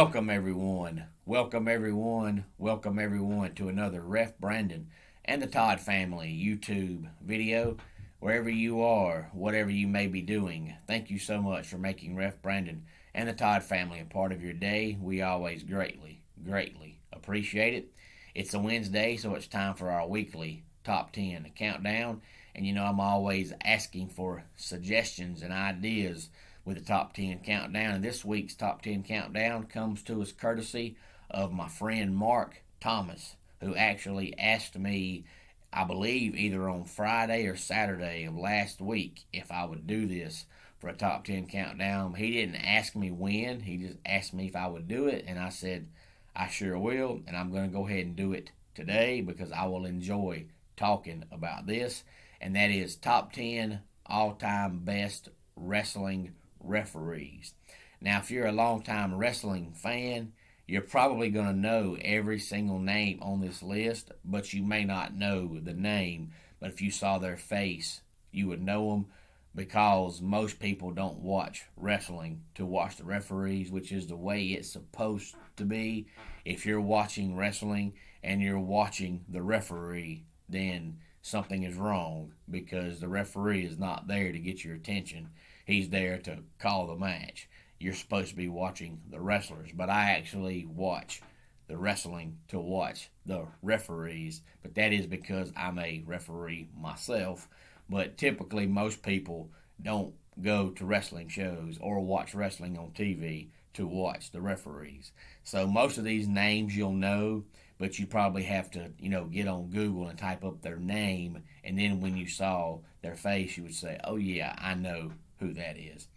Welcome everyone. Welcome everyone. Welcome everyone to another Ref Brandon and the Todd family YouTube video. Wherever you are, whatever you may be doing, thank you so much for making Ref Brandon and the Todd family a part of your day. We always greatly appreciate it. It's a Wednesday, so it's time for our weekly top 10 countdown. And I'm always asking for suggestions and ideas with the top 10 countdown. And this week's top 10 countdown comes to us courtesy of my friend Mark Thomas, who actually asked me, I believe, either on Friday or Saturday of last week if I would do this for a top 10 countdown. He didn't ask me when, he just asked me if I would do it, and I said, I sure will, and I'm going to go ahead and do it today because I will enjoy talking about this, and that is top 10 all-time best wrestling referees. Now, if you're a long-time wrestling fan, you're probably going to know every single name on this list, but you may not know the name. But if you saw their face, you would know them because most people don't watch wrestling to watch the referees, which is the way it's supposed to be. If you're watching wrestling and you're watching the referee, then something is wrong because the referee is not there to get your attention. He's there to call the match. You're supposed to be watching the wrestlers, but I actually watch the wrestling to watch the referees, but that is because I'm a referee myself. But typically most people don't go to wrestling shows or watch wrestling on TV to watch the referees. So most of these names you'll know, but you probably have to, get on Google and type up their name, and then when you saw their face, you would say, oh yeah, I know who that is.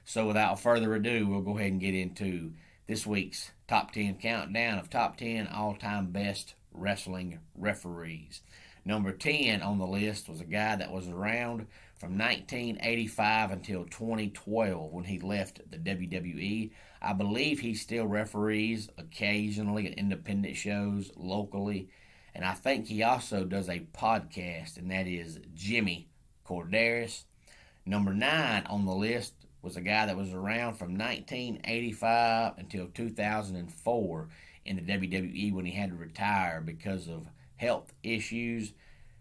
So without further ado, we'll go ahead and get into this week's top 10 countdown of top 10 all-time best wrestling referees. Number 10 on the list was a guy that was around from 1985 until 2012 when he left the WWE. I believe he still referees occasionally at independent shows locally, and I think he also does a podcast, and that is Jimmy Corderas. Number 9 on the list was a guy that was around from 1985 until 2004 in the WWE when he had to retire because of health issues,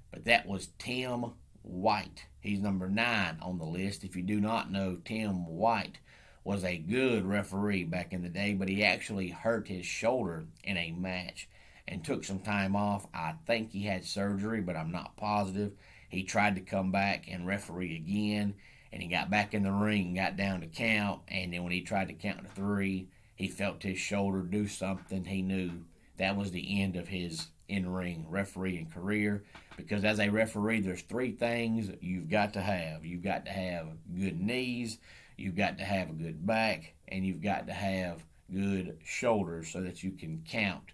but that was Tim White. He's number 9 on the list. If you do not know, Tim White was a good referee back in the day, but he actually hurt his shoulder in a match and took some time off. I think he had surgery, but I'm not positive. He tried to come back and referee again, and he got back in the ring and got down to count, and then when he tried to count to 3, he felt his shoulder do something. He knew that was the end of his in-ring refereeing career, because as a referee, there's 3 things you've got to have. You've got to have good knees, you've got to have a good back, and you've got to have good shoulders so that you can count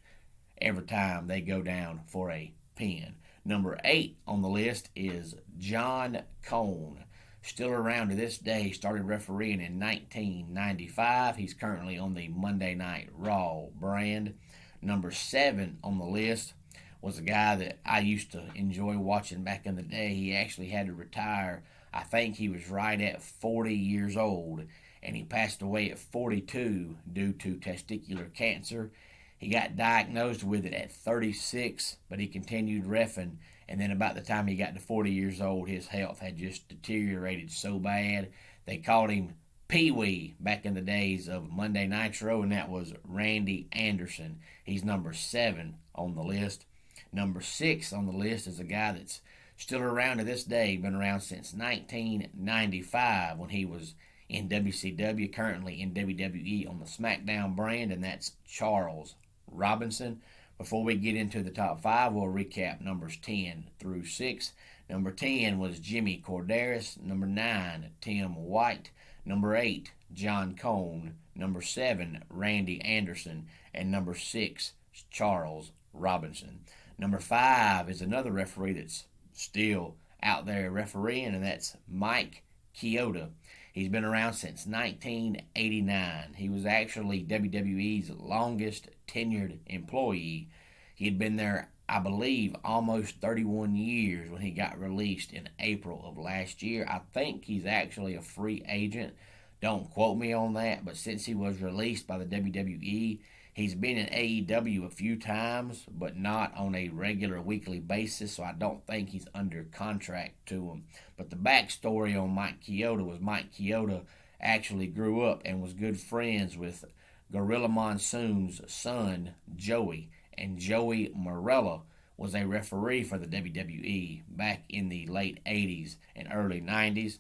every time they go down for a pin. Number 8 on the list is John Cohn. Still around to this day, started refereeing in 1995. He's currently on the Monday Night Raw brand. Number 7 on the list was a guy that I used to enjoy watching back in the day. He actually had to retire. I think he was right at 40 years old, and he passed away at 42 due to testicular cancer. He got diagnosed with it at 36, but he continued reffing, and then about the time he got to 40 years old, his health had just deteriorated so bad. They called him Pee-wee back in the days of Monday Nitro, and that was Randy Anderson. He's number 7 on the list. Number 6 on the list is a guy that's still around to this day, been around since 1995 when he was in WCW, currently in WWE on the SmackDown brand, and that's Charles Robinson. Before we get into the top 5, we'll recap numbers 10 through 6. Number 10 was Jimmy Corderas. Number 9, Tim White. Number 8, John Cohn. Number 7, Randy Anderson. And number 6, Charles Robinson. Number 5 is another referee that's still out there refereeing, and that's Mike Kyota. He's been around since 1989. He was actually WWE's longest tenured employee. He had been there, I believe, almost 31 years when he got released in April of last year. I think he's actually a free agent Don't quote me on that, but since he was released by the WWE, he's been in AEW a few times, but not on a regular weekly basis, so I don't think he's under contract to him. But the backstory on Mike Kyota was Mike Kyota actually grew up and was good friends with Gorilla Monsoon's son, Joey, and Joey Morella was a referee for the WWE back in the late 80s and early 90s.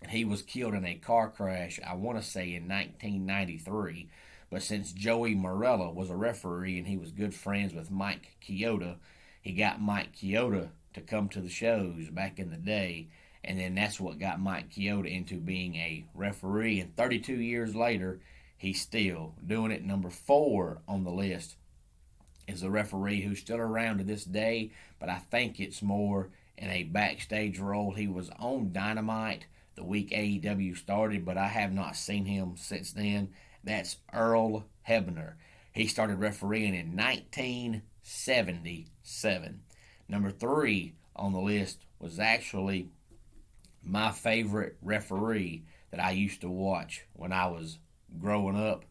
He was killed in a car crash, I want to say in 1993. But since Joey Morella was a referee and he was good friends with Mike Kyota, he got Mike Kyota to come to the shows back in the day. And then that's what got Mike Kyota into being a referee. And 32 years later, he's still doing it. Number 4 on the list is a referee who's still around to this day, but I think it's more in a backstage role. He was on Dynamite the week AEW started, but I have not seen him since then. That's Earl Hebner. He started refereeing in 1977. Number 3 on the list was actually my favorite referee that I used to watch when I was growing up.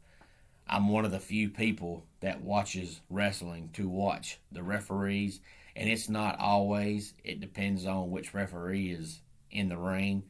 I'm one of the few people that watches wrestling to watch the referees, and it's not always. It depends on which referee is in the ring.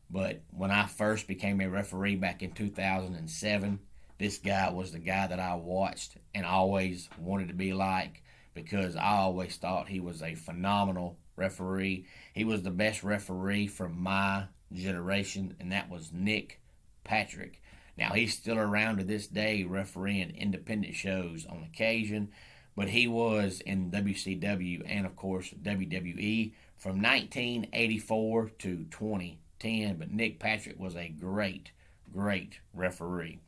But when I first became a referee back in 2007, this guy was the guy that I watched and always wanted to be like, because I always thought he was a phenomenal referee. He was the best referee from my generation, and that was Nick Patrick. Now, he's still around to this day refereeing independent shows on occasion, but he was in WCW and, of course, WWE from 1984 to 2010. But Nick Patrick was a great, great referee.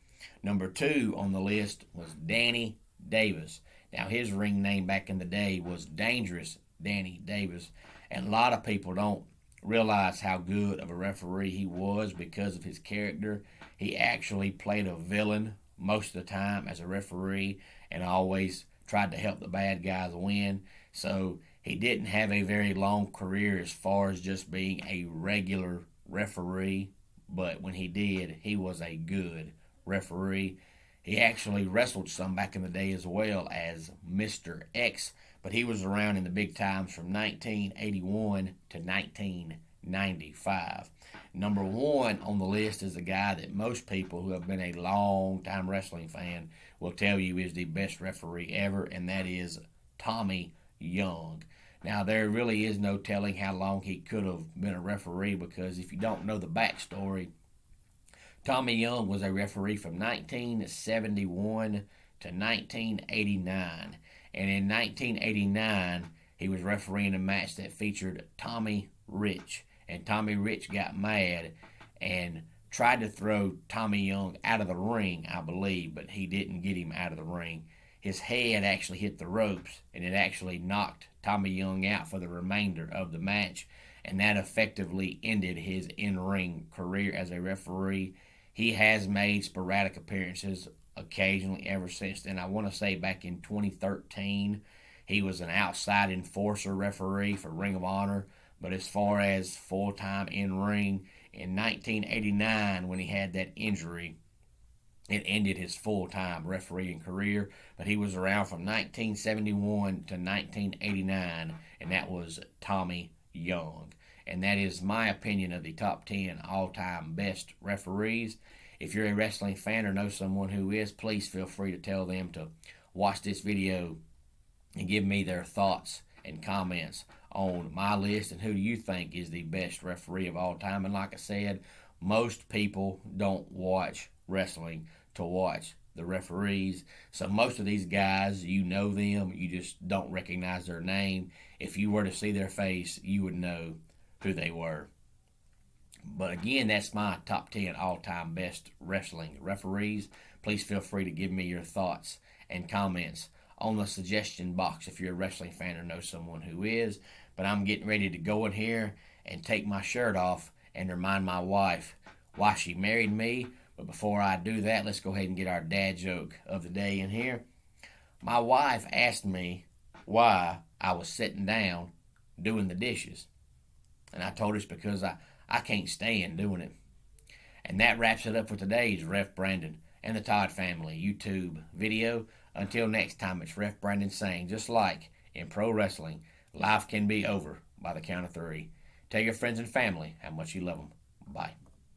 Number 2 on the list was Danny Davis. Now, his ring name back in the day was Dangerous Danny Davis, and a lot of people don't realize how good of a referee he was because of his character. He actually played a villain most of the time as a referee and always tried to help the bad guys win. So he didn't have a very long career as far as just being a regular referee, but when he did, he was a good referee. He actually wrestled some back in the day as well as Mr. X, but he was around in the big times from 1981 to 1995. Number 1 on the list is a guy that most people who have been a long-time wrestling fan will tell you is the best referee ever, and that is Tommy Young. Now, there really is no telling how long he could have been a referee, because if you don't know the backstory, Tommy Young was a referee from 1971 to 1989. And in 1989, he was refereeing a match that featured Tommy Rich. And Tommy Rich got mad and tried to throw Tommy Young out of the ring, I believe, but he didn't get him out of the ring. His head actually hit the ropes, and it actually knocked Tommy Young out for the remainder of the match. And that effectively ended his in-ring career as a referee. He has made sporadic appearances occasionally ever since then. I want to say back in 2013, he was an outside enforcer referee for Ring of Honor. But as far as full-time in-ring, in 1989, when he had that injury, it ended his full-time refereeing career. But he was around from 1971 to 1989, and that was Tommy Young. And that is my opinion of the top 10 all-time best referees. If you're a wrestling fan or know someone who is, please feel free to tell them to watch this video and give me their thoughts and comments on my list and who do you think is the best referee of all time. And like I said, most people don't watch wrestling to watch the referees. So most of these guys, you know them, you just don't recognize their name. If you were to see their face, you would know who they were. But again, that's my top 10 all-time best wrestling referees. Please feel free to give me your thoughts and comments on the suggestion box if you're a wrestling fan or know someone who is. But I'm getting ready to go in here and take my shirt off and remind my wife why she married me. But before I do that, let's go ahead and get our dad joke of the day in here. My wife asked me why I was sitting down doing the dishes. And I told her it's because I can't stand doing it. And that wraps it up for today's Ref Brandon and the Todd Family YouTube video. Until next time, it's Ref Brandon saying, just like in pro wrestling, life can be over by the count of three. Tell your friends and family how much you love them. Bye.